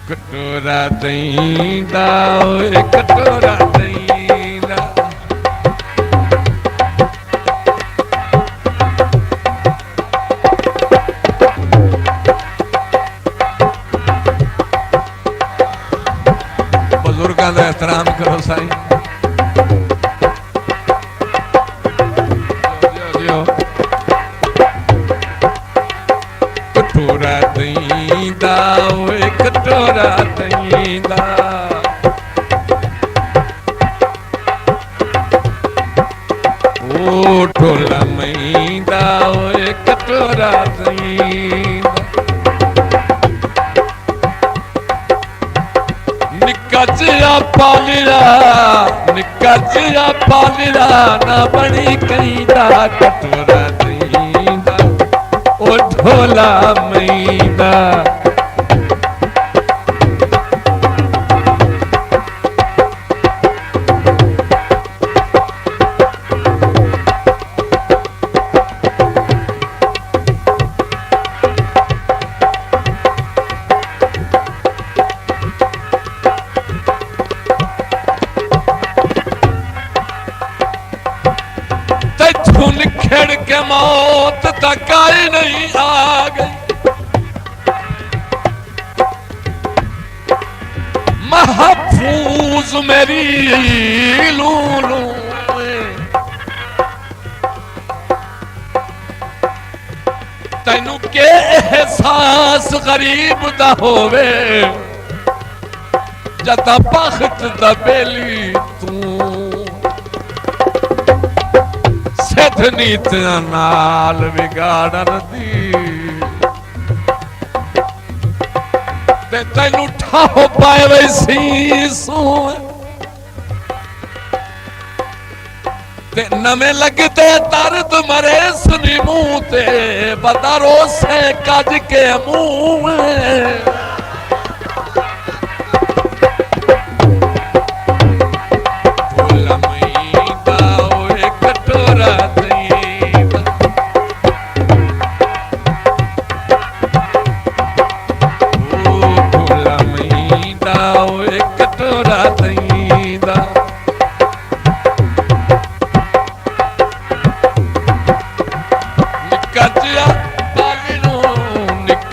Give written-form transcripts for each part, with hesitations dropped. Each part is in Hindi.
कटोरा दही दा ओए कटोरा दही दा बुजुर्गों का एहतराम करो साईं। कटोरा दही दा ओए कटोरा दही दा ओ ढोला मई दा ओए कटोरा दही दा निक्का जिहा पालिया निक्का जिहा पालिया ना बनी कहीं दा कटोरा दही दा ओ ढोला मई दा खेड़ के मौत तक आई नहीं आ गई महफूज मेरी लूलू तैनू के एहसास गरीब दा होवे जदा बख्त दा बेली तू नीत नाल बिगाड़न दी ते तैनू ठाहो पाए वैसी ते नवे लगते दर्द मरे सुनी मुंह ते बदरो से कज के मुंह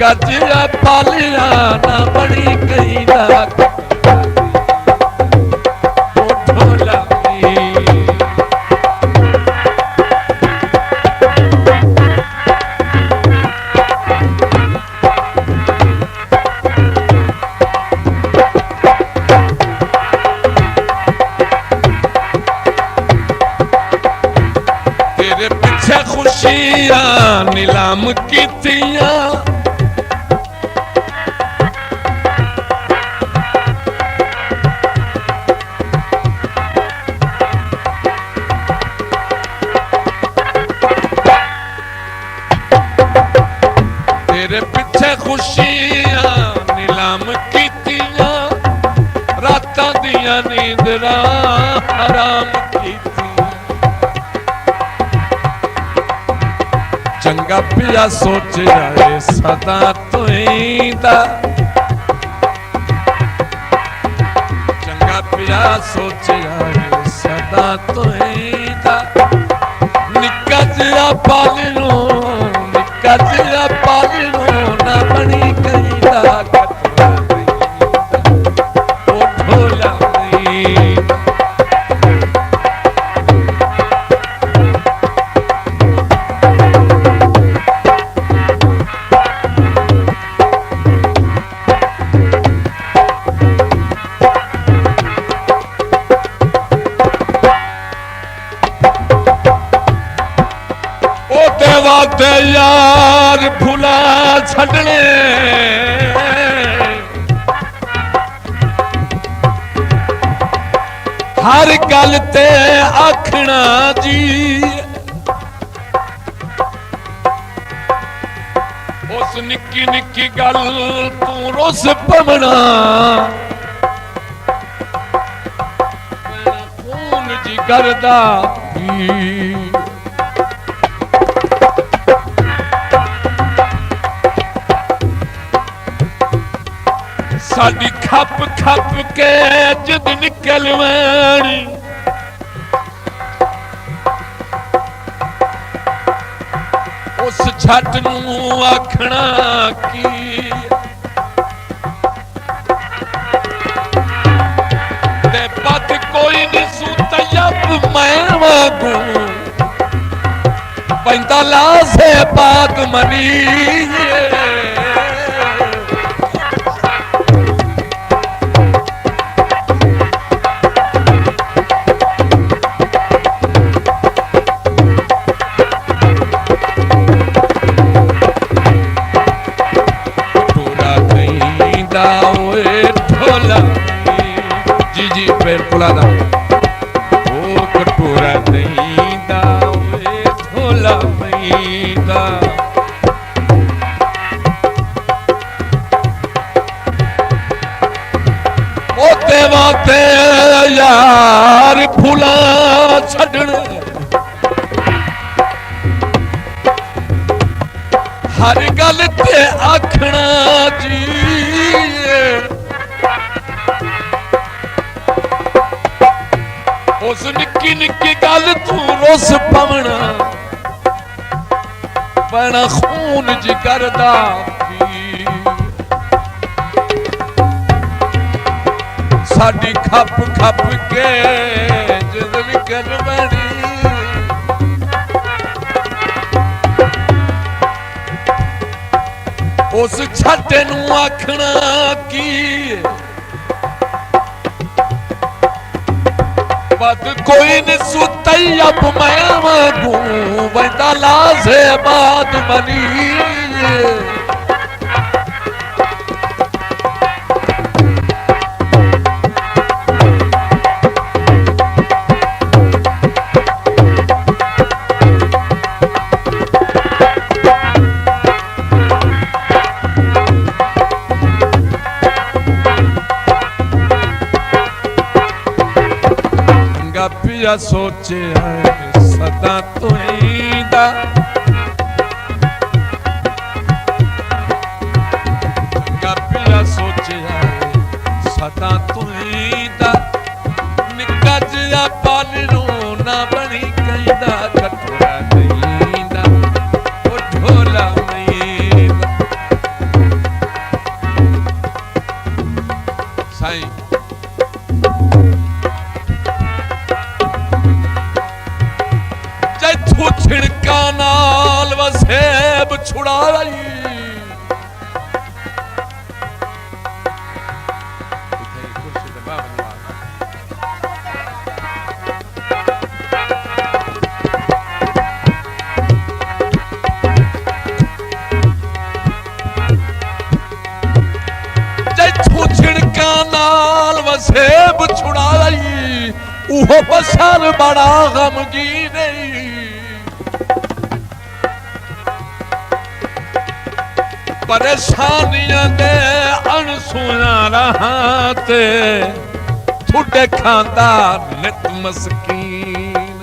जिया पालिया ना बड़ी कहीं ना ढोला तेरे पीछे खुशियां नीलाम कीतियां खुशियां नीलाम कीतियां रातां दियां नींदरां हराम कीतियां चंगा पिया सोच जाए सदा तुईंदा चंगा पिया सोच जाए सदा तुईंदा निक्का जिहा पालनू निक्का जिहा पालनू ना बनी कहीं दा कटोरा ओ ढोला वादे यार भुला छड़ने हर गल ते आखना जी उस निक्की निक्की गल तू रुस पवना खून जिगर दा साडी खप खप के जिद निकल वैनी उस छट नूं आखना की ते पत कोई नहीं सूतयब मैं वागू पैंदा लासे बात मनी पुलादा ओ कटोरा नहीं दावे ढोला मैदा ओते वाते यार फूला छड़न हर गल ते आखना जी उस निक्की निक्की गल तू रोस पवना पैना खून जिगर दा साडी खप खप के जिद निकल बनी उस छाटे नू आखना की बद कोई न सुतयब मैं वागू वैदा लाजे बात मनी पिया सोचे सदा तुईंदा पिया सोचे सदा तुईंदा निक्का जिहा पालनू ना बनी कईंदा कटोरा दईंदा ओ ढोला मैदा साईं छिड़का नाल वसेब छुड़ाई छिड़का नाल वसेब छुड़ाई उहो बसर बड़ा गमगी नहीं परेशानियां दे अनसुना रहाते थुड़े खांदा नित मस्कीन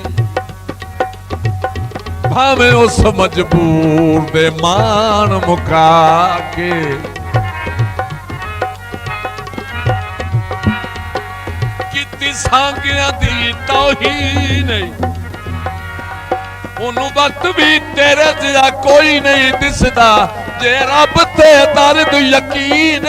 भावे उस मजबूर दे मान मुका के किती सांगियां दी तौहीन ओनू वक्त भी तेरे जिहा कोई नहीं दिसदा जे रब ते दर्द यकीन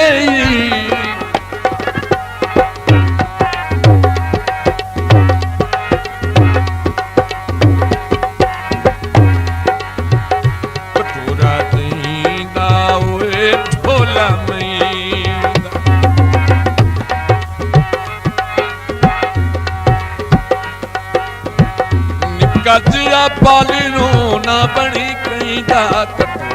कटोरा दईंदा ओए ढोला मैदा निक्का जिहा पालनू ना बनी कईंदा कटोरा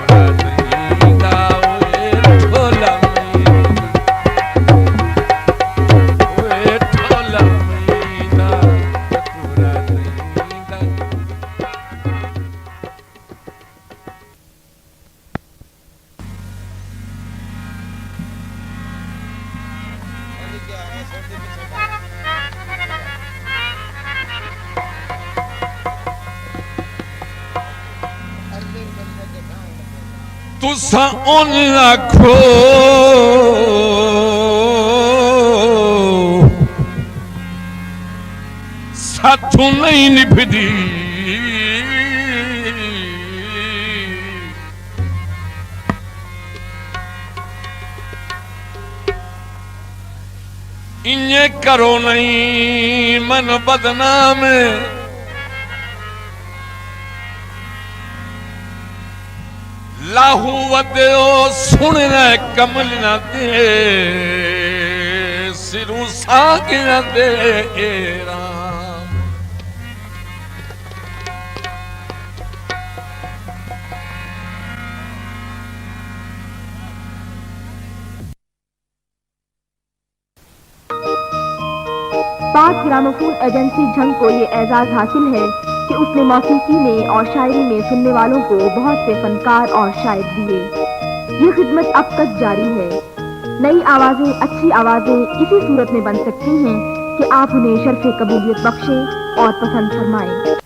तुसा उन आखो मथों नहीं निभदी इन्हें करो नहीं मन बदनाम लाहू वदो सुन कमल न दे सिरू साग न दे राम। पाक ग्रामोफोन एजेंसी झंग को ये एजाज हासिल है कि उसने मौसीकी में और शायरी में सुनने वालों को बहुत से फनकार और शायर दिए। ये खिदमत अब तक जारी है। नई आवाजें, अच्छी आवाजें इसी सूरत में बन सकती हैं कि आप उन्हें शर्फ़े कबूलियत बख्शें और पसंद फरमाएं।